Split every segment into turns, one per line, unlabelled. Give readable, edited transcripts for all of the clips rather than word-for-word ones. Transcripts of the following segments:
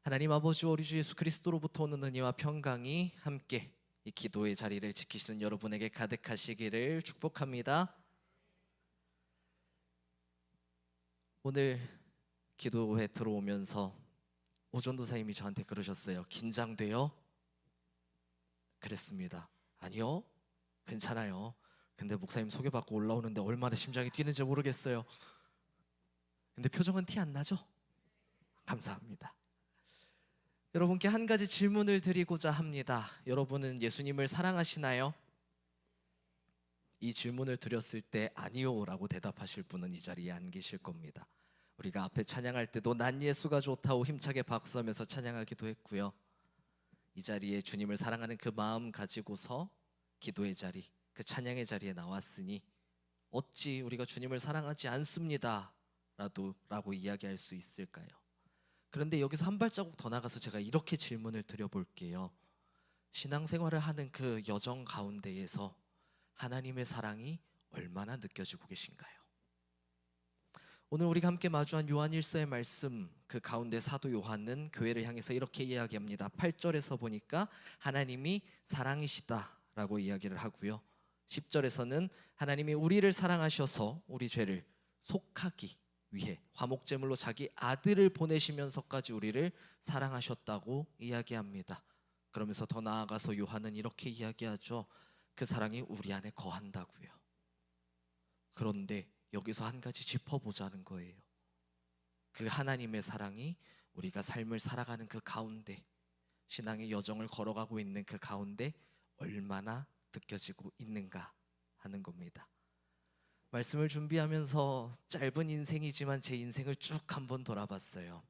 하나님 아버지와 우리 주 예수 그리스도로부터 오는 은혜와 평강이 함께 이 기도의 자리를 지키시는 여러분에게 가득하시기를 축복합니다. 오늘 기도회 들어오면서 오전도사님이 저한테 그러셨어요. 긴장돼요? 그랬습니다. 아니요, 괜찮아요. 근데 목사님 소개받고 올라오는데 얼마나 심장이 뛰는지 모르겠어요. 근데 표정은 티 안 나죠? 감사합니다. 여러분께 한 가지 질문을 드리고자 합니다. 여러분은 예수님을 사랑하시나요? 이 질문을 드렸을 때 아니요 라고 대답하실 분은 이 자리에 안 계실 겁니다. 우리가 앞에 찬양할 때도 난 예수가 좋다고 힘차게 박수하면서 찬양하기도 했고요. 이 자리에 주님을 사랑하는 그 마음 가지고서 기도의 자리, 그 찬양의 자리에 나왔으니 어찌 우리가 주님을 사랑하지 않습니다 라고 이야기할 수 있을까요? 그런데 여기서 한 발자국 더 나가서 제가 이렇게 질문을 드려볼게요. 신앙생활을 하는 그 여정 가운데에서 하나님의 사랑이 얼마나 느껴지고 계신가요? 오늘 우리가 함께 마주한 요한 1서의 말씀, 그 가운데 사도 요한은 교회를 향해서 이렇게 이야기합니다. 8절에서 보니까 하나님이 사랑이시다 라고 이야기를 하고요, 10절에서는 하나님이 우리를 사랑하셔서 우리 죄를 속하기 위해 화목제물로 자기 아들을 보내시면서까지 우리를 사랑하셨다고 이야기합니다. 그러면서 더 나아가서 요한은 이렇게 이야기하죠. 그 사랑이 우리 안에 거한다고요. 그런데 여기서 한 가지 짚어보자는 거예요. 그 하나님의 사랑이 우리가 삶을 살아가는 그 가운데, 신앙의 여정을 걸어가고 있는 그 가운데 얼마나 느껴지고 있는가 하는 겁니다. 말씀을 준비하면서 짧은 인생이지만 제 인생을 쭉 한번 돌아봤어요.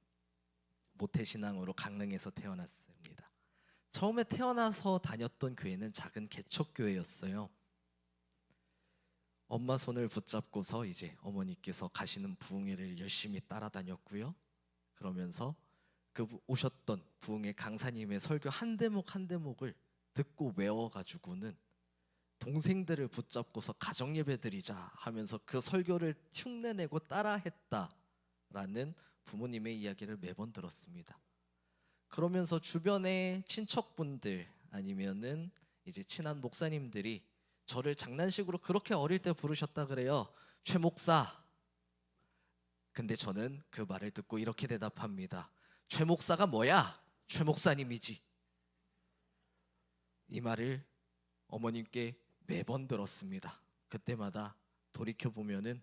모태신앙으로 강릉에서 태어났습니다. 처음에 태어나서 다녔던 교회는 작은 개척교회였어요. 엄마 손을 붙잡고서 이제 어머니께서 가시는 부흥회를 열심히 따라다녔고요. 그러면서 그 오셨던 부흥회 강사님의 설교 한 대목 한 대목을 듣고 외워가지고는 동생들을 붙잡고서 가정예배 드리자 하면서 그 설교를 흉내내고 따라했다라는 부모님의 이야기를 매번 들었습니다. 그러면서 주변의 친척분들 아니면은 이제 친한 목사님들이 저를 장난식으로 그렇게 어릴 때 부르셨다 그래요. 최 목사. 근데 저는 그 말을 듣고 이렇게 대답합니다. 최 목사가 뭐야? 최 목사님이지. 이 말을 어머님께 매번 들었습니다. 그때마다 돌이켜보면은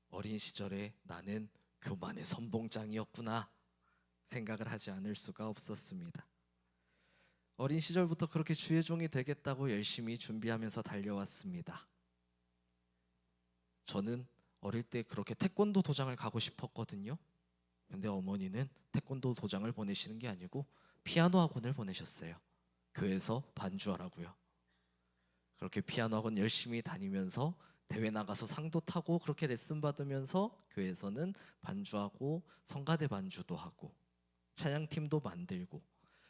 어린 시절에 나는 교만의 선봉장이었구나 생각을 하지 않을 수가 없었습니다. 어린 시절부터 그렇게 주의 종이 되겠다고 열심히 준비하면서 달려왔습니다. 저는 어릴 때 그렇게 태권도 도장을 가고 싶었거든요. 근데 어머니는 태권도 도장을 보내시는 게 아니고 피아노 학원을 보내셨어요. 교회에서 반주하라고요. 그렇게 피아노 학원 열심히 다니면서 대회 나가서 상도 타고 그렇게 레슨 받으면서 교회에서는 반주하고 성가대 반주도 하고 찬양팀도 만들고,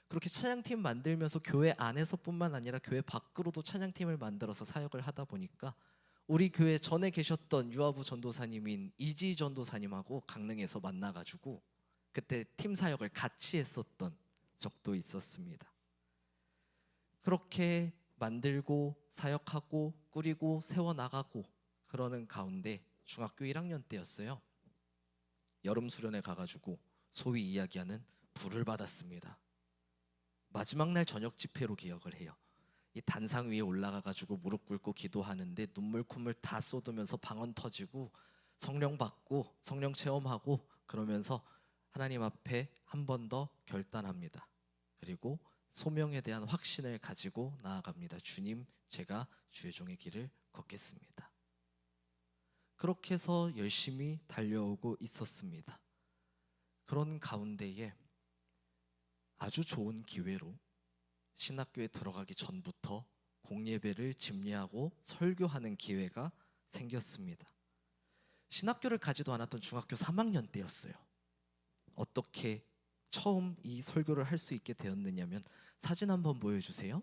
그렇게 찬양팀 만들면서 교회 안에서뿐만 아니라 교회 밖으로도 찬양팀을 만들어서 사역을 하다 보니까 우리 교회 전에 계셨던 유아부 전도사님인 이지 전도사님하고 강릉에서 만나가지고 그때 팀 사역을 같이 했었던 적도 있었습니다. 그렇게 만들고 사역하고 꾸리고 세워나가고 그러는 가운데 중학교 1학년 때였어요. 여름 수련회 가가지고 소위 이야기하는 불을 받았습니다. 마지막 날 저녁 집회로 기억을 해요. 이 단상 위에 올라가가지고 무릎 꿇고 기도하는데 눈물 콧물 다 쏟으면서 방언 터지고 성령 받고 성령 체험하고 그러면서 하나님 앞에 한 번 더 결단합니다. 그리고 소명에 대한 확신을 가지고 나아갑니다. 주님, 제가 주의 종의 길을 걷겠습니다. 그렇게 해서 열심히 달려오고 있었습니다. 그런 가운데에 아주 좋은 기회로 신학교에 들어가기 전부터 공예배를 집례하고 설교하는 기회가 생겼습니다. 신학교를 가지도 않았던 중학교 3학년 때였어요. 어떻게 처음 이 설교를 할 수 있게 되었느냐면 사진 한번 보여주세요.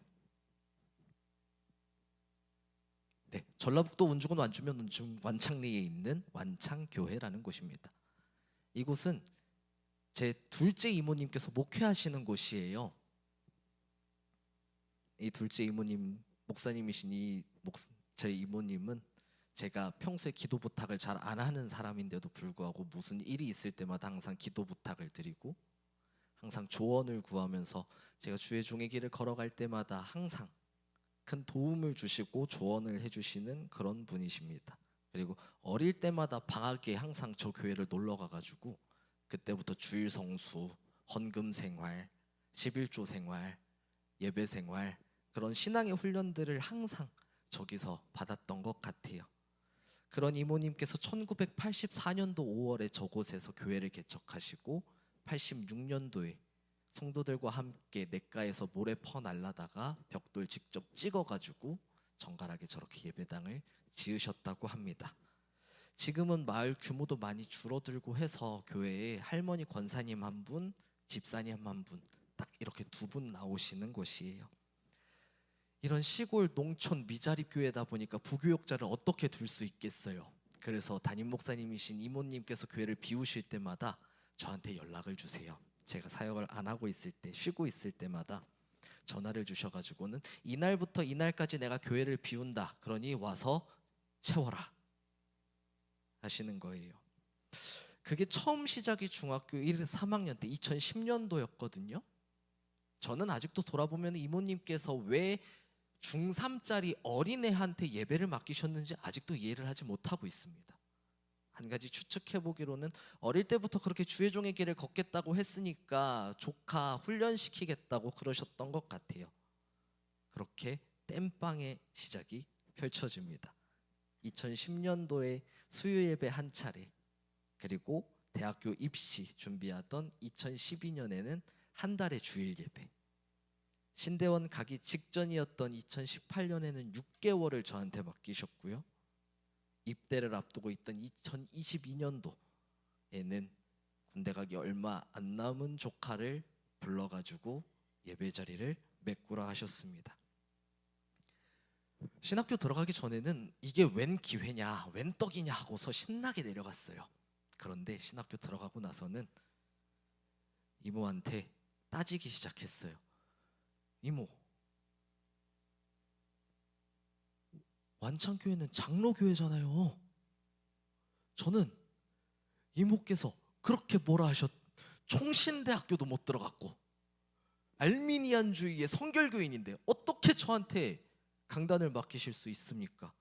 네, 전라북도 운주군 완주면 완창리에 있는 완창교회라는 곳입니다. 이곳은 제 둘째 이모님께서 목회하시는 곳이에요. 이 둘째 이모님 목사님이신 제 이모님은 제가 평소에 기도 부탁을 잘 안 하는 사람인데도 불구하고 무슨 일이 있을 때마다 항상 기도 부탁을 드리고 항상 조언을 구하면서 제가 주의 종의 길을 걸어갈 때마다 항상 큰 도움을 주시고 조언을 해주시는 그런 분이십니다. 그리고 어릴 때마다 방학에 항상 저 교회를 놀러 가가지고 그때부터 주일 성수, 헌금 생활, 11조 생활, 예배 생활 그런 신앙의 훈련들을 항상 저기서 받았던 것 같아요. 그런 이모님께서 1984년도 5월에 저곳에서 교회를 개척하시고 86년도에 성도들과 함께 냇가에서 모래 퍼 날라다가 벽돌 직접 찍어가지고 정갈하게 저렇게 예배당을 지으셨다고 합니다. 지금은 마을 규모도 많이 줄어들고 해서 교회에 할머니 권사님 한 분, 집사님 한 분, 딱 이렇게 두 분 나오시는 곳이에요. 이런 시골 농촌 미자립 교회다 보니까 부교역자를 어떻게 둘 수 있겠어요. 그래서 담임 목사님이신 이모님께서 교회를 비우실 때마다 저한테 연락을 주세요. 제가 사역을 안 하고 있을 때, 쉬고 있을 때마다 전화를 주셔가지고는 이날부터 이날까지 내가 교회를 비운다. 그러니 와서 채워라 하시는 거예요. 그게 처음 시작이 중학교 1, 3학년 때 2010년도였거든요. 저는 아직도 돌아보면 이모님께서 왜 중3짜리 어린애한테 예배를 맡기셨는지 아직도 이해를 하지 못하고 있습니다. 한 가지 추측해보기로는 어릴 때부터 그렇게 주의 종의 길을 걷겠다고 했으니까 조카 훈련시키겠다고 그러셨던 것 같아요. 그렇게 땜빵의 시작이 펼쳐집니다. 2010년도에 수요예배 한 차례, 그리고 대학교 입시 준비하던 2012년에는 한 달의 주일 예배, 신대원 가기 직전이었던 2018년에는 6개월을 저한테 맡기셨고요. 입대를 앞두고 있던 2022년도에는 군대 가기 얼마 안 남은 조카를 불러가지고 예배 자리를 메꾸라 하셨습니다. 신학교 들어가기 전에는 이게 웬 기회냐, 웬 떡이냐 하고서 신나게 내려갔어요. 그런데 신학교 들어가고 나서는 이모한테 따지기 시작했어요. 이모, 완창교회는 장로교회잖아요. 저는 이모께서 그렇게 뭐라 하셨, 총신대학교도 못 들어갔고 알미니안주의의 성결교인인데 어떻게 저한테 강단을 맡기실 수 있습니까?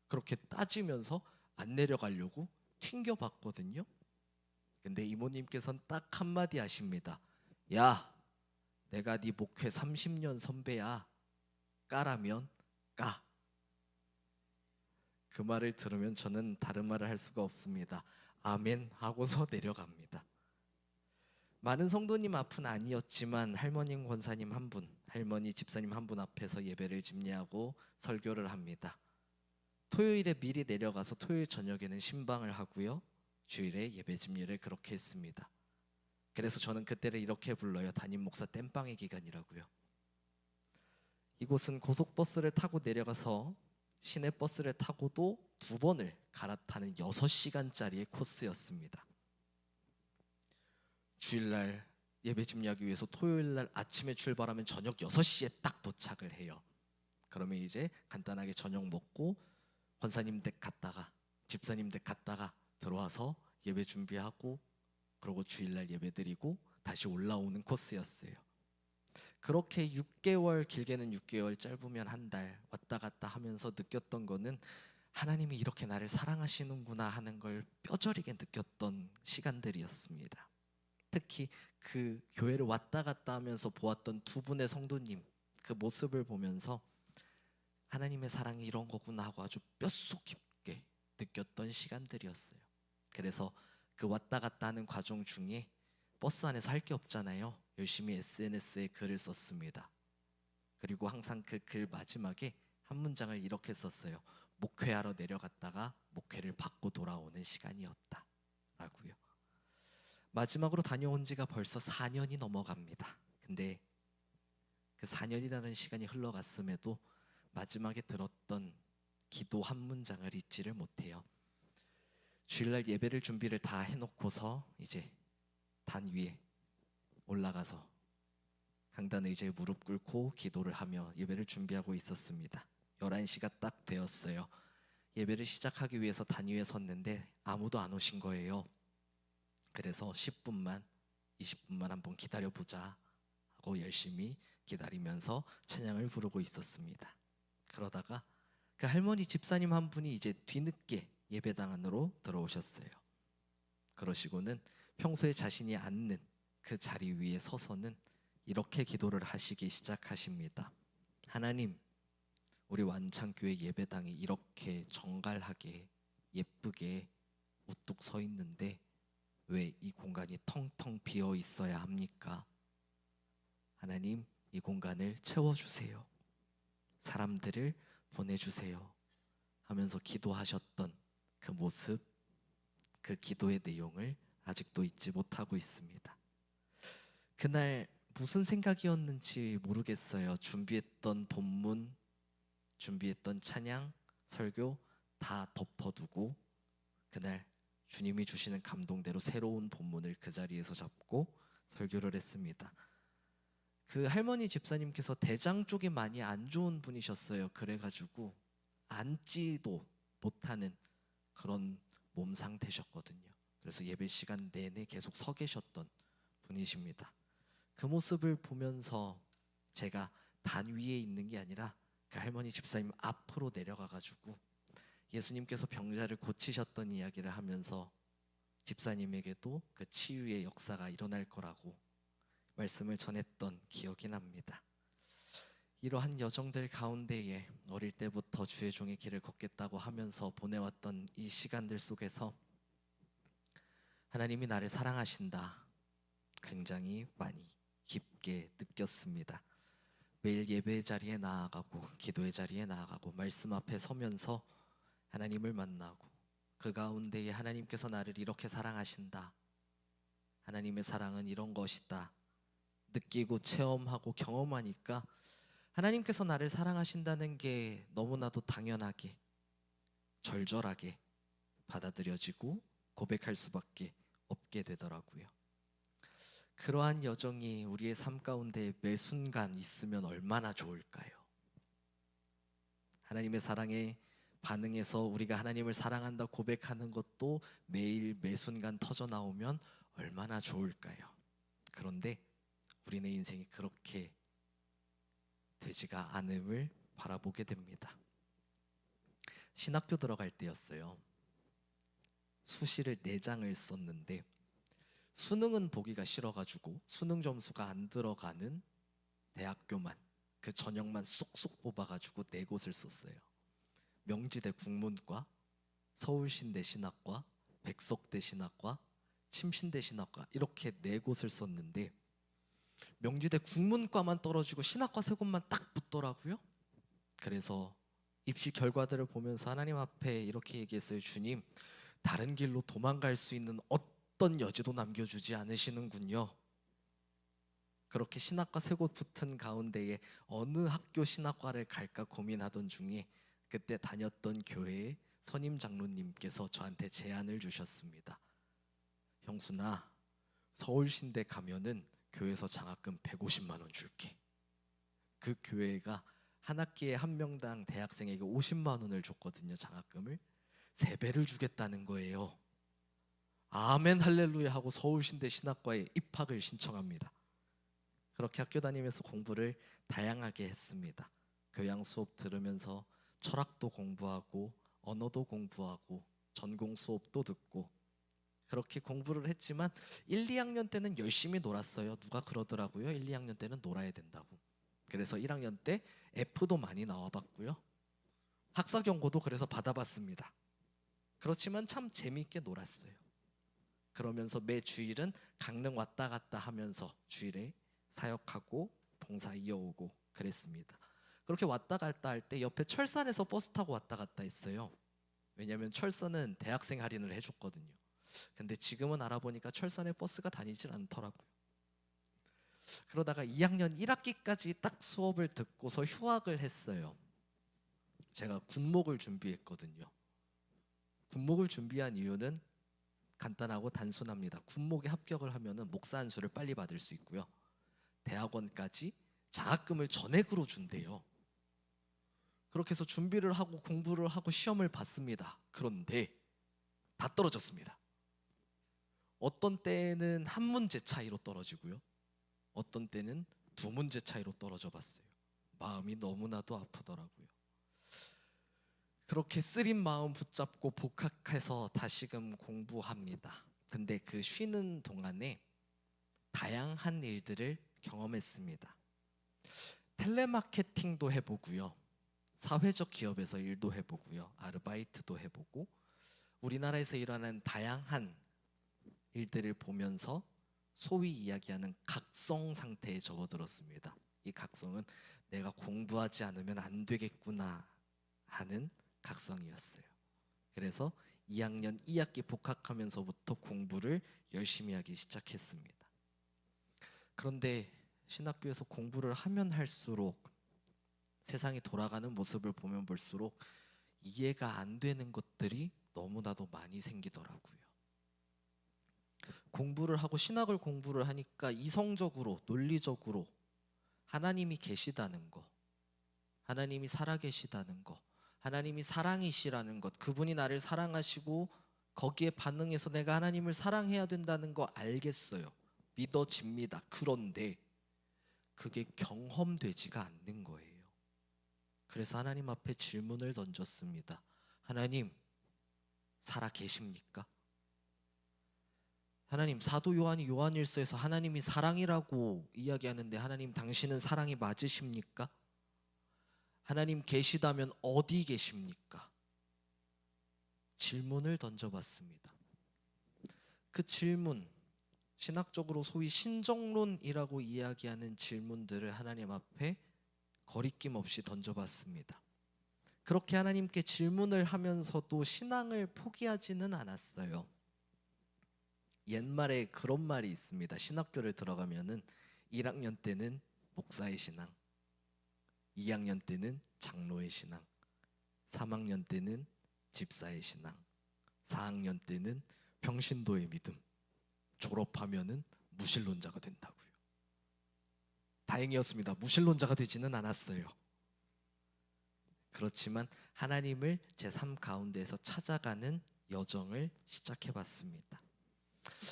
그렇게 따지면서 안 내려가려고 튕겨봤거든요. 근데 이모님께서는 딱 한마디 하십니다. 야, 내가 네 목회 30년 선배야. 까라면 까. 그 말을 들으면 저는 다른 말을 할 수가 없습니다. 아멘 하고서 내려갑니다. 많은 성도님 앞은 아니었지만 할머님 권사님 한 분, 할머니 집사님 한 분 앞에서 예배를 집례하고 설교를 합니다. 토요일에 미리 내려가서 토요일 저녁에는 신방을 하고요. 주일에 예배 집례를 그렇게 했습니다. 그래서 저는 그때를 이렇게 불러요. 담임 목사 땜빵의 기간이라고요. 이곳은 고속버스를 타고 내려가서 시내버스를 타고도 2번을 갈아타는 6시간짜리의 코스였습니다. 주일날 예배 집례하기 위해서 토요일날 아침에 출발하면 저녁 6시에 딱 도착을 해요. 그러면 이제 간단하게 저녁 먹고 권사님 댁 갔다가 집사님 댁 갔다가 들어와서 예배 준비하고 그리고 주일날 예배 드리고 다시 올라오는 코스였어요. 그렇게 6개월, 길게는 6개월, 짧으면 한 달 왔다 갔다 하면서 느꼈던 거는 하나님이 이렇게 나를 사랑하시는구나 하는 걸 뼈저리게 느꼈던 시간들이었습니다. 특히 그 교회를 왔다 갔다 하면서 보았던 2분의 성도님 그 모습을 보면서 하나님의 사랑이 이런 거구나 하고 아주 뼛속 깊게 느꼈던 시간들이었어요. 그래서 그 왔다 갔다 하는 과정 중에 버스 안에서 할 게 없잖아요. 열심히 SNS에 글을 썼습니다. 그리고 항상 그 글 마지막에 한 문장을 이렇게 썼어요. 목회하러 내려갔다가 목회를 받고 돌아오는 시간이었다 라고요. 마지막으로 다녀온 지가 벌써 4년이 넘어갑니다. 근데 그 4년이라는 시간이 흘러갔음에도 마지막에 들었던 기도 한 문장을 잊지를 못해요. 주일날 예배를 준비를 다 해놓고서 이제 단 위에 올라가서 강단 의자에 무릎 꿇고 기도를 하며 예배를 준비하고 있었습니다. 11시가 딱 되었어요. 예배를 시작하기 위해서 단 위에 섰는데 아무도 안 오신 거예요. 그래서 10분만 20분만 한번 기다려보자 하고 열심히 기다리면서 찬양을 부르고 있었습니다. 그러다가 그 할머니 집사님 한 분이 이제 뒤늦게 예배당 안으로 들어오셨어요. 그러시고는 평소에 자신이 앉는 그 자리 위에 서서는 이렇게 기도를 하시기 시작하십니다. 하나님, 우리 완창교회 예배당이 이렇게 정갈하게 예쁘게 우뚝 서 있는데 왜 이 공간이 텅텅 비어 있어야 합니까? 하나님, 이 공간을 채워주세요. 사람들을 보내주세요 하면서 기도하셨던 그 모습, 그 기도의 내용을 아직도 잊지 못하고 있습니다. 그날 무슨 생각이었는지 모르겠어요. 준비했던 본문, 준비했던 찬양, 설교 다 덮어두고 그날 주님이 주시는 감동대로 새로운 본문을 그 자리에서 잡고 설교를 했습니다. 그 할머니 집사님께서 대장 쪽이 많이 안 좋은 분이셨어요. 그래가지고 앉지도 못하는 그런 몸 상태셨거든요. 그래서 예배 시간 내내 계속 서 계셨던 분이십니다. 그 모습을 보면서 제가 단 위에 있는 게 아니라 그 할머니 집사님 앞으로 내려가가지고 예수님께서 병자를 고치셨던 이야기를 하면서 집사님에게도 그 치유의 역사가 일어날 거라고 말씀을 전했던 기억이 납니다. 이러한 여정들 가운데에 어릴 때부터 주의 종의 길을 걷겠다고 하면서 보내왔던 이 시간들 속에서 하나님이 나를 사랑하신다 굉장히 많이 깊게 느꼈습니다. 매일 예배의 자리에 나아가고 기도의 자리에 나아가고 말씀 앞에 서면서 하나님을 만나고 그 가운데에 하나님께서 나를 이렇게 사랑하신다, 하나님의 사랑은 이런 것이다 느끼고 체험하고 경험하니까 하나님께서 나를 사랑하신다는 게 너무나도 당연하게 절절하게 받아들여지고 고백할 수밖에 없게 되더라고요. 그러한 여정이 우리의 삶 가운데 매 순간 있으면 얼마나 좋을까요? 하나님의 사랑에 반응해서 우리가 하나님을 사랑한다 고백하는 것도 매일 매 순간 터져 나오면 얼마나 좋을까요? 그런데 우리네 인생이 그렇게 되지가 않음을 바라보게 됩니다. 신학교 들어갈 때였어요. 수시를 4장을 썼는데 수능은 보기가 싫어가지고 수능 점수가 안 들어가는 대학교만, 그 전형만 쏙쏙 뽑아가지고 4곳을 썼어요. 명지대 국문과, 서울신대 신학과, 백석대 신학과, 침신대 신학과 이렇게 4곳을 썼는데 명지대 국문과만 떨어지고 신학과 3곳만 딱 붙더라고요. 그래서 입시 결과들을 보면서 하나님 앞에 이렇게 얘기했어요. 주님, 다른 길로 도망갈 수 있는 어떤 여지도 남겨주지 않으시는군요. 그렇게 신학과 3곳 붙은 가운데에 어느 학교 신학과를 갈까 고민하던 중에 그때 다녔던 교회의 선임 장로님께서 저한테 제안을 주셨습니다. 형수나, 서울신대 가면은 교회에서 장학금 150만 원 줄게. 그 교회가 한 학기에 한 명당 대학생에게 50만 원을 줬거든요. 장학금을 3배를 주겠다는 거예요. 아멘 할렐루야 하고 서울신대 신학과에 입학을 신청합니다. 그렇게 학교 다니면서 공부를 다양하게 했습니다. 교양 수업 들으면서 철학도 공부하고 언어도 공부하고 전공 수업도 듣고 그렇게 공부를 했지만 1, 2학년 때는 열심히 놀았어요. 누가 그러더라고요. 1, 2학년 때는 놀아야 된다고. 그래서 1학년 때 F도 많이 나와봤고요. 학사 경고도 그래서 받아봤습니다. 그렇지만 참 재미있게 놀았어요. 그러면서 매 주일은 강릉 왔다 갔다 하면서 주일에 사역하고 봉사 이어오고 그랬습니다. 그렇게 왔다 갔다 할 때 옆에 철산에서 버스 타고 왔다 갔다 했어요. 왜냐하면 철산은 대학생 할인을 해줬거든요. 근데 지금은 알아보니까 철산에 버스가 다니질 않더라고요. 그러다가 2학년 1학기까지 딱 수업을 듣고서 휴학을 했어요. 제가 군목을 준비했거든요. 군목을 준비한 이유는 간단하고 단순합니다. 군목에 합격을 하면은 목사 안수를 빨리 받을 수 있고요. 대학원까지 장학금을 전액으로 준대요. 그렇게 해서 준비를 하고 공부를 하고 시험을 봤습니다. 그런데 다 떨어졌습니다. 어떤 때는 한 문제 차이로 떨어지고요. 어떤 때는 두 문제 차이로 떨어져 봤어요. 마음이 너무나도 아프더라고요. 그렇게 쓰린 마음 붙잡고 복학해서 다시금 공부합니다. 근데 그 쉬는 동안에 다양한 일들을 경험했습니다. 텔레마케팅도 해보고요. 사회적 기업에서 일도 해보고요. 아르바이트도 해보고 우리나라에서 일어나는 다양한 일들을 보면서 소위 이야기하는 각성 상태에 접어들었습니다. 이 각성은 내가 공부하지 않으면 안 되겠구나 하는 각성이었어요. 그래서 2학년 2학기 복학하면서부터 공부를 열심히 하기 시작했습니다. 그런데 신학교에서 공부를 하면 할수록 세상이 돌아가는 모습을 보면 볼수록 이해가 안 되는 것들이 너무나도 많이 생기더라고요. 공부를 하고 신학을 공부를 하니까 이성적으로 논리적으로 하나님이 계시다는 거, 하나님이 살아계시다는 거, 하나님이 사랑이시라는 것, 그분이 나를 사랑하시고 거기에 반응해서 내가 하나님을 사랑해야 된다는 거 알겠어요. 믿어집니다. 그런데 그게 경험되지가 않는 거예요. 그래서 하나님 앞에 질문을 던졌습니다. 하나님, 살아 계십니까? 하나님, 사도 요한이 요한일서에서 하나님이 사랑이라고 이야기하는데 하나님 당신은 사랑이 맞으십니까? 하나님 계시다면 어디 계십니까? 질문을 던져봤습니다. 그 질문, 신학적으로 소위 신정론이라고 이야기하는 질문들을 하나님 앞에 거리낌 없이 던져봤습니다. 그렇게 하나님께 질문을 하면서도 신앙을 포기하지는 않았어요. 옛말에 그런 말이 있습니다. 신학교를 들어가면은 1학년 때는 목사의 신앙, 2학년 때는 장로의 신앙, 3학년 때는 집사의 신앙, 4학년 때는 평신도의 믿음, 졸업하면은 무신론자가 된다고요. 다행이었습니다. 무신론자가 되지는 않았어요. 그렇지만 하나님을 제 삶 가운데에서 찾아가는 여정을 시작해봤습니다.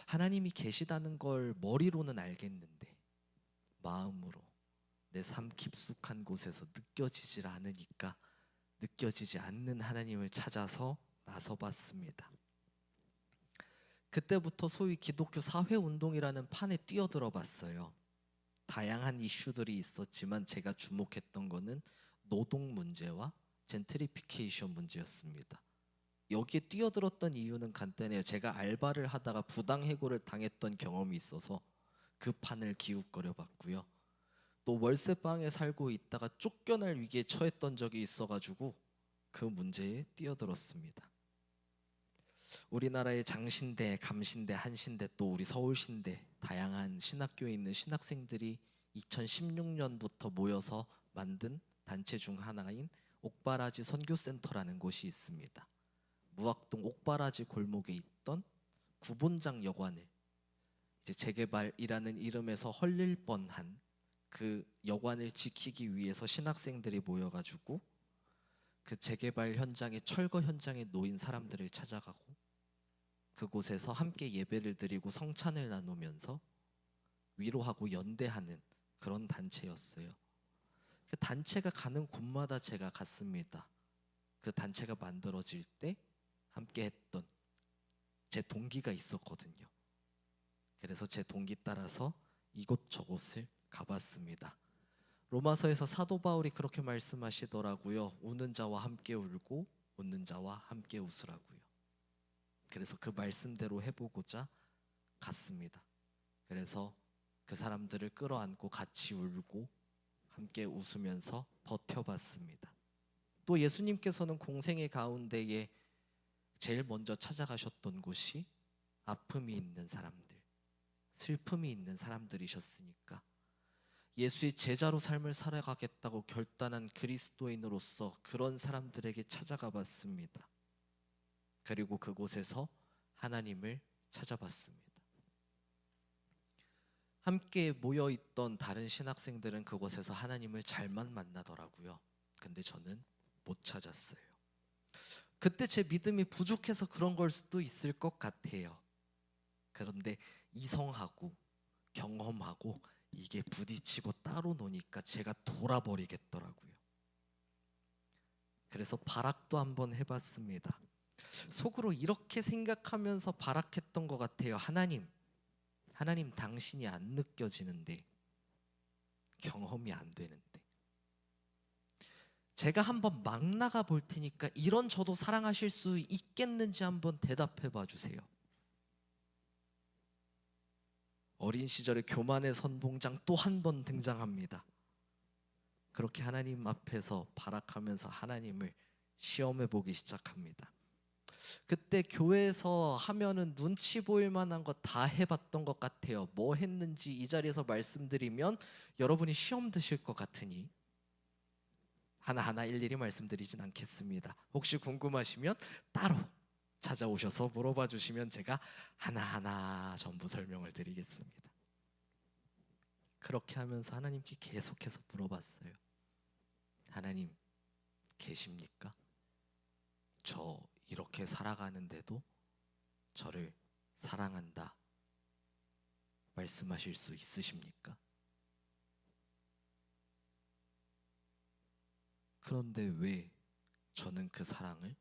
하나님이 계시다는 걸 머리로는 알겠는데 마음으로 내 삶 깊숙한 곳에서 느껴지질 않으니까 느껴지지 않는 하나님을 찾아서 나서봤습니다. 그때부터 소위 기독교 사회운동이라는 판에 뛰어들어 봤어요. 다양한 이슈들이 있었지만 제가 주목했던 거는 노동 문제와 젠트리피케이션 문제였습니다. 여기에 뛰어들었던 이유는 간단해요. 제가 알바를 하다가 부당해고를 당했던 경험이 있어서 그 판을 기웃거려 봤고요. 또 월세방에 살고 있다가 쫓겨날 위기에 처했던 적이 있어가지고 그 문제에 뛰어들었습니다. 우리나라의 장신대, 감신대, 한신대 또 우리 서울신대 다양한 신학교에 있는 신학생들이 2016년부터 모여서 만든 단체 중 하나인 옥바라지 선교센터라는 곳이 있습니다. 무학동 옥바라지 골목에 있던 구본장 여관을 이제 재개발이라는 이름에서 헐릴 뻔한 그 여관을 지키기 위해서 신학생들이 모여가지고 그 재개발 현장에 철거 현장에 놓인 사람들을 찾아가고 그곳에서 함께 예배를 드리고 성찬을 나누면서 위로하고 연대하는 그런 단체였어요. 그 단체가 가는 곳마다 제가 갔습니다. 그 단체가 만들어질 때 함께 했던 제 동기가 있었거든요. 그래서 제 동기 따라서 이곳저곳을 가봤습니다. 로마서에서 사도 바울이 그렇게 말씀하시더라고요. 우는 자와 함께 울고 웃는 자와 함께 웃으라고요. 그래서 그 말씀대로 해보고자 갔습니다. 그래서 그 사람들을 끌어안고 같이 울고 함께 웃으면서 버텨봤습니다. 또 예수님께서는 공생의 가운데에 제일 먼저 찾아가셨던 곳이 아픔이 있는 사람들, 슬픔이 있는 사람들이셨으니까 예수의 제자로 삶을 살아가겠다고 결단한 그리스도인으로서 그런 사람들에게 찾아가 봤습니다. 그리고 그곳에서 하나님을 찾아봤습니다. 함께 모여있던 다른 신학생들은 그곳에서 하나님을 잘만 만나더라고요. 근데 저는 못 찾았어요. 그때 제 믿음이 부족해서 그런 걸 수도 있을 것 같아요. 그런데 이성하고 경험하고 이게 부딪히고 따로 노니까 제가 돌아버리겠더라고요. 그래서 발악도 한번 해봤습니다. 속으로 이렇게 생각하면서 발악했던 것 같아요. 하나님 당신이 안 느껴지는데, 경험이 안 되는데 제가 한번 막 나가 볼 테니까 이런 저도 사랑하실 수 있겠는지 한번 대답해 봐 주세요. 어린 시절에 교만의 선봉장 또 한 번 등장합니다. 그렇게 하나님 앞에서 발악하면서 하나님을 시험해 보기 시작합니다. 그때 교회에서 하면은 눈치 보일 만한 거 다 해봤던 것 같아요. 뭐 했는지 이 자리에서 말씀드리면 여러분이 시험 드실 것 같으니 하나하나 일일이 말씀드리진 않겠습니다. 혹시 궁금하시면 따로 찾아오셔서 물어봐 주시면 제가 하나하나 전부 설명을 드리겠습니다. 그렇게 하면서 하나님께 계속해서 물어봤어요. 하나님 계십니까? 저 이렇게 살아가는데도 저를 사랑한다 말씀하실 수 있으십니까? 그런데 왜 저는 그 사랑을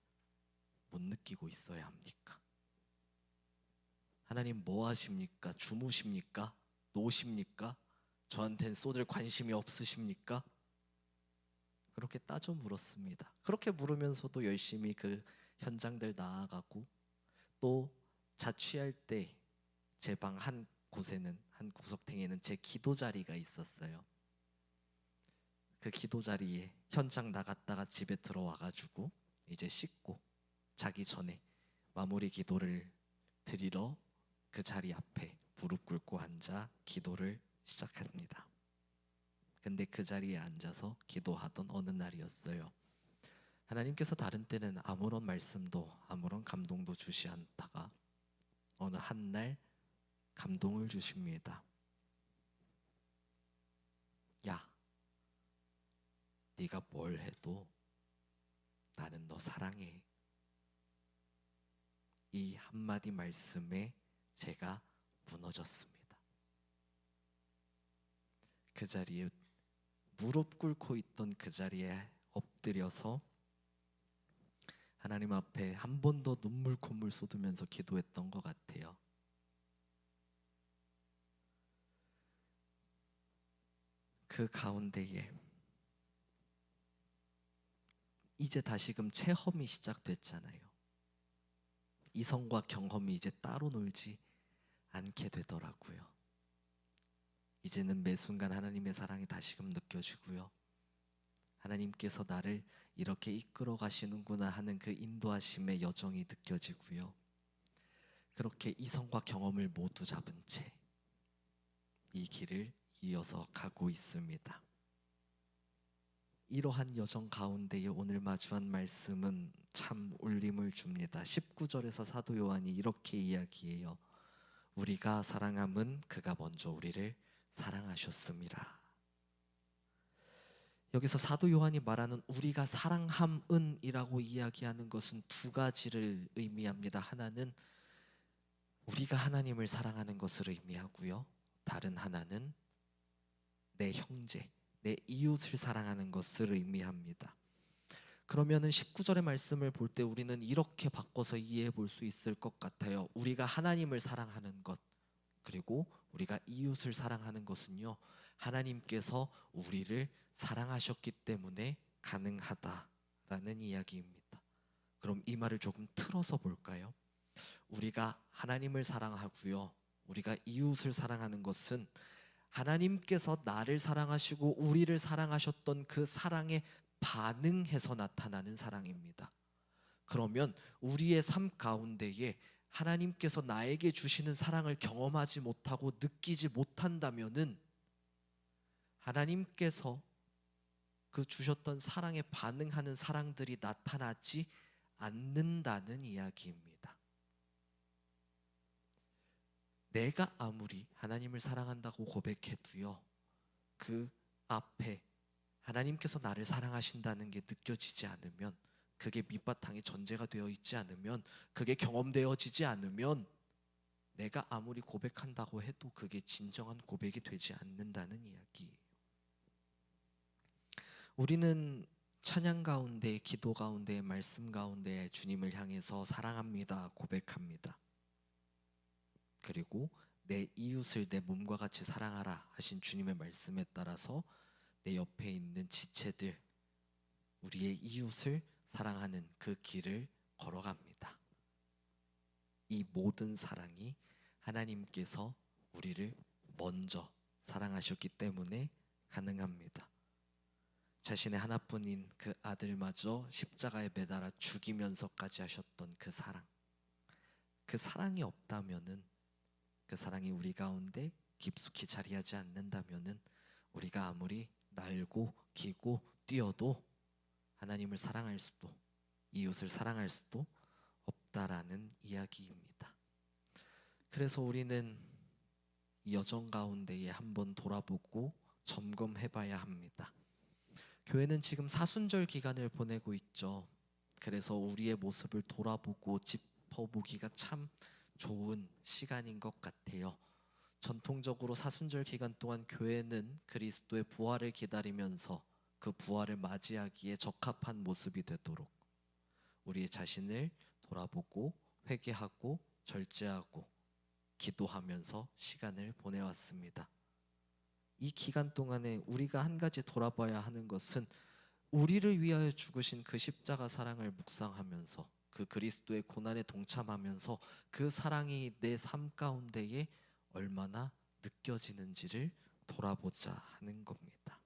못 느끼고 있어야 합니까? 하나님 뭐 하십니까? 주무십니까? 노십니까? 저한텐 쏟을 관심이 없으십니까? 그렇게 따져 물었습니다. 그렇게 물으면서도 열심히 그 현장들 나아가고, 또 자취할 때 제 방 한 곳에는, 한 구석탱이에는 제 기도 자리가 있었어요. 그 기도 자리에 현장 나갔다가 집에 들어와가지고 이제 씻고 자기 전에 마무리 기도를 드리러 그 자리 앞에 무릎 꿇고 앉아 기도를 시작합니다. 근데 그 자리에 앉아서 기도하던 어느 날이었어요. 하나님께서 다른 때는 아무런 말씀도 아무런 감동도 주시 않다가 어느 한 날 감동을 주십니다. 야, 네가 뭘 해도 나는 너 사랑해. 이 한마디 말씀에 제가 무너졌습니다. 그 자리에 무릎 꿇고 있던 그 자리에 엎드려서 하나님 앞에 한 번 더 눈물 콧물 쏟으면서 기도했던 것 같아요. 그 가운데에 이제 다시금 체험이 시작됐잖아요. 이성과 경험이 이제 따로 놀지 않게 되더라고요. 이제는 매 순간 하나님의 사랑이 다시금 느껴지고요. 하나님께서 나를 이렇게 이끌어 가시는구나 하는 그 인도하심의 여정이 느껴지고요. 그렇게 이성과 경험을 모두 잡은 채 이 길을 이어서 가고 있습니다. 이러한 여정 가운데에 오늘 마주한 말씀은 참 울림을 줍니다. 19절에서 사도 요한이 이렇게 이야기해요. 우리가 사랑함은 그가 먼저 우리를 사랑하셨습니다. 여기서 사도 요한이 말하는 우리가 사랑함은 이라고 이야기하는 것은 두 가지를 의미합니다. 하나는 우리가 하나님을 사랑하는 것을 의미하고요. 다른 하나는 내 형제, 내 이웃을 사랑하는 것을 의미합니다. 그러면은 19절의 말씀을 볼 때 우리는 이렇게 바꿔서 이해해 볼 수 있을 것 같아요. 우리가 하나님을 사랑하는 것, 그리고 우리가 이웃을 사랑하는 것은요, 하나님께서 우리를 사랑하셨기 때문에 가능하다라는 이야기입니다. 그럼 이 말을 조금 틀어서 볼까요? 우리가 하나님을 사랑하고요, 우리가 이웃을 사랑하는 것은 하나님께서 나를 사랑하시고 우리를 사랑하셨던 그 사랑에 반응해서 나타나는 사랑입니다. 그러면 우리의 삶 가운데에 하나님께서 나에게 주시는 사랑을 경험하지 못하고 느끼지 못한다면은 하나님께서 그 주셨던 사랑에 반응하는 사랑들이 나타나지 않는다는 이야기입니다. 내가 아무리 하나님을 사랑한다고 고백해도요, 그 앞에 하나님께서 나를 사랑하신다는 게 느껴지지 않으면, 그게 밑바탕에 전제가 되어 있지 않으면, 그게 경험되어지지 않으면 내가 아무리 고백한다고 해도 그게 진정한 고백이 되지 않는다는 이야기예요. 우리는 찬양 가운데, 기도 가운데, 말씀 가운데 주님을 향해서 사랑합니다, 고백합니다. 그리고 내 이웃을 내 몸과 같이 사랑하라 하신 주님의 말씀에 따라서 내 옆에 있는 지체들, 우리의 이웃을 사랑하는 그 길을 걸어갑니다. 이 모든 사랑이 하나님께서 우리를 먼저 사랑하셨기 때문에 가능합니다. 자신의 하나뿐인 그 아들마저 십자가에 매달아 죽이면서까지 하셨던 그 사랑, 그 사랑이 없다면은, 그 사랑이 우리 가운데 깊숙이 자리하지 않는다면은, 우리가 아무리 날고 기고 뛰어도 하나님을 사랑할 수도, 이웃을 사랑할 수도 없다라는 이야기입니다. 그래서 우리는 이 여정 가운데에 한번 돌아보고 점검해봐야 합니다. 교회는 지금 사순절 기간을 보내고 있죠. 그래서 우리의 모습을 돌아보고 짚어보기가 참 좋은 시간인 것 같아요. 전통적으로 사순절 기간 동안 교회는 그리스도의 부활을 기다리면서 그 부활을 맞이하기에 적합한 모습이 되도록 우리의 자신을 돌아보고 회개하고 절제하고 기도하면서 시간을 보내왔습니다. 이 기간 동안에 우리가 한 가지 돌아봐야 하는 것은, 우리를 위하여 죽으신 그 십자가 사랑을 묵상하면서 그 그리스도의 고난에 동참하면서 그 사랑이 내 삶 가운데에 얼마나 느껴지는지를 돌아보자 하는 겁니다.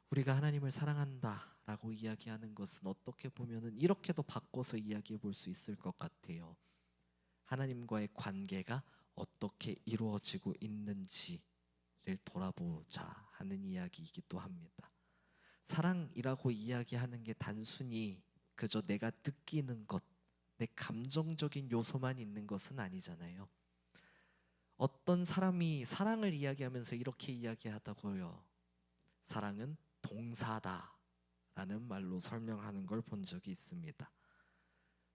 우리가 하나님을 사랑한다라고 이야기하는 것은 어떻게 보면은 이렇게도 바꿔서 이야기해 볼 수 있을 것 같아요. 하나님과의 관계가 어떻게 이루어지고 있는지를 돌아보자 하는 이야기이기도 합니다. 사랑이라고 이야기하는 게 단순히 그저 내가 느끼는 것, 내 감정적인 요소만 있는 것은 아니잖아요. 어떤 사람이 사랑을 이야기하면서 이렇게 이야기하다고요. 사랑은 동사다 라는 말로 설명하는 걸 본 적이 있습니다.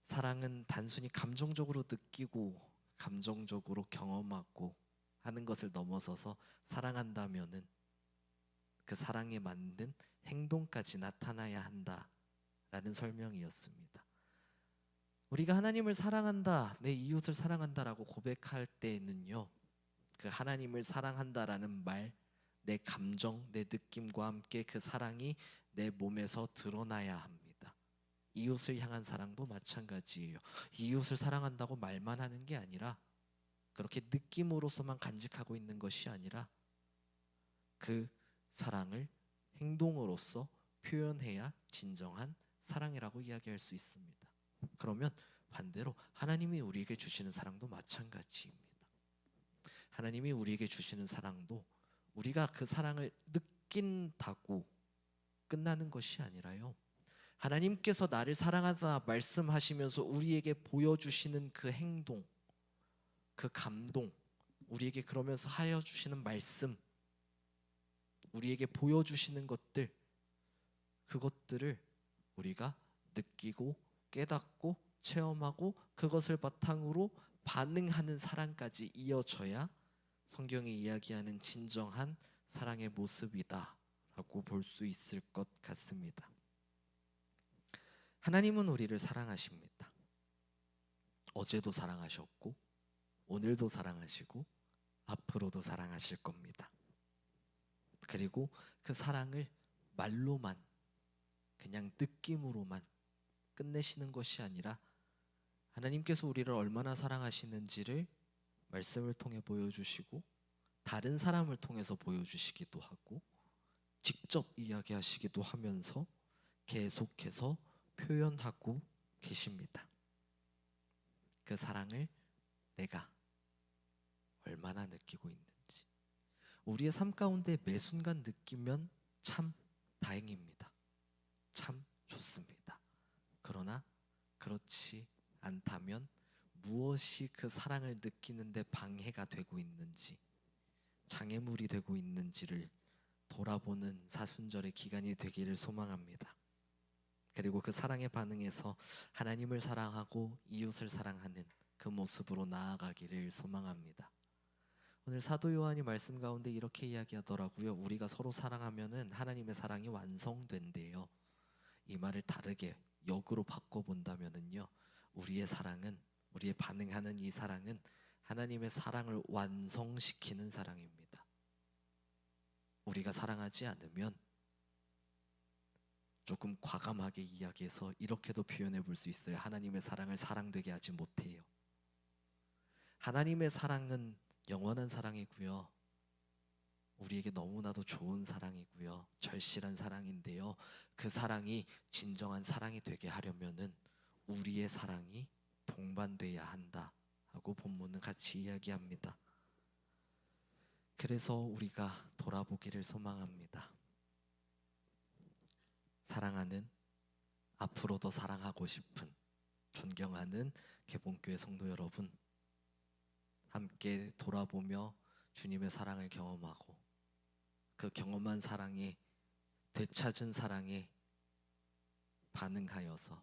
사랑은 단순히 감정적으로 느끼고 감정적으로 경험하고 하는 것을 넘어서서, 사랑한다면은 그 사랑에 맞는 행동까지 나타나야 한다라는 설명이었습니다. 우리가 하나님을 사랑한다, 내 이웃을 사랑한다라고 고백할 때에는요, 그 하나님을 사랑한다라는 말, 내 감정, 내 느낌과 함께 그 사랑이 내 몸에서 드러나야 합니다. 이웃을 향한 사랑도 마찬가지예요. 이웃을 사랑한다고 말만 하는 게 아니라, 그렇게 느낌으로서만 간직하고 있는 것이 아니라 그 사랑을 행동으로서 표현해야 진정한 사랑이라고 이야기할 수 있습니다. 그러면 반대로 하나님이 우리에게 주시는 사랑도 마찬가지입니다. 하나님이 우리에게 주시는 사랑도 우리가 그 사랑을 느낀다고 끝나는 것이 아니라요, 하나님께서 나를 사랑하다 말씀하시면서 우리에게 보여주시는 그 행동, 그 감동, 우리에게 그러면서 하여 주시는 말씀, 우리에게 보여주시는 것들, 그것들을 우리가 느끼고 깨닫고 체험하고 그것을 바탕으로 반응하는 사랑까지 이어져야 성경이 이야기하는 진정한 사랑의 모습이다 라고 볼 수 있을 것 같습니다. 하나님은 우리를 사랑하십니다. 어제도 사랑하셨고 오늘도 사랑하시고 앞으로도 사랑하실 겁니다. 그리고 그 사랑을 말로만, 그냥 느낌으로만 끝내시는 것이 아니라, 하나님께서 우리를 얼마나 사랑하시는지를 말씀을 통해 보여주시고 다른 사람을 통해서 보여주시기도 하고 직접 이야기하시기도 하면서 계속해서 표현하고 계십니다. 그 사랑을 내가 얼마나 느끼고 있는지, 우리의 삶 가운데 매 순간 느끼면 참 다행입니다. 참 좋습니다. 그러나 그렇지 않다면 무엇이 그 사랑을 느끼는데 방해가 되고 있는지, 장애물이 되고 있는지를 돌아보는 사순절의 기간이 되기를 소망합니다. 그리고 그 사랑에 반응해서 하나님을 사랑하고 이웃을 사랑하는 그 모습으로 나아가기를 소망합니다. 오늘 사도 요한이 말씀 가운데 이렇게 이야기하더라고요. 우리가 서로 사랑하면은 하나님의 사랑이 완성된대요. 이 말을 다르게 역으로 바꿔본다면은요, 우리의 사랑은, 우리의 반응하는 이 사랑은 하나님의 사랑을 완성시키는 사랑입니다. 우리가 사랑하지 않으면, 조금 과감하게 이야기해서 이렇게도 표현해 볼 수 있어요. 하나님의 사랑을 사랑되게 하지 못해요. 하나님의 사랑은 영원한 사랑이고요, 우리에게 너무나도 좋은 사랑이고요, 절실한 사랑인데요, 그 사랑이 진정한 사랑이 되게 하려면은 우리의 사랑이 동반돼야 한다 하고 본문은 같이 이야기합니다. 그래서 우리가 돌아보기를 소망합니다. 사랑하는, 앞으로도 사랑하고 싶은, 존경하는 개봉교회 성도 여러분, 함께 돌아보며 주님의 사랑을 경험하고 그 경험한 사랑에, 되찾은 사랑에 반응하여서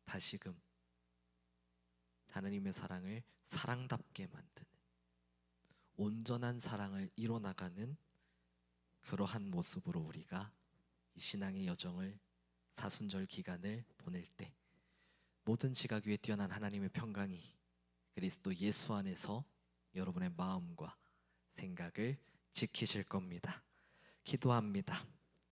다시금 하나님의 사랑을 사랑답게 만드는, 온전한 사랑을 이뤄나가는 그러한 모습으로 우리가 이 신앙의 여정을, 사순절 기간을 보낼 때 모든 지각 위에 뛰어난 하나님의 평강이 그리스도 예수 안에서 여러분의 마음과 생각을 지키실 겁니다. 기도합니다.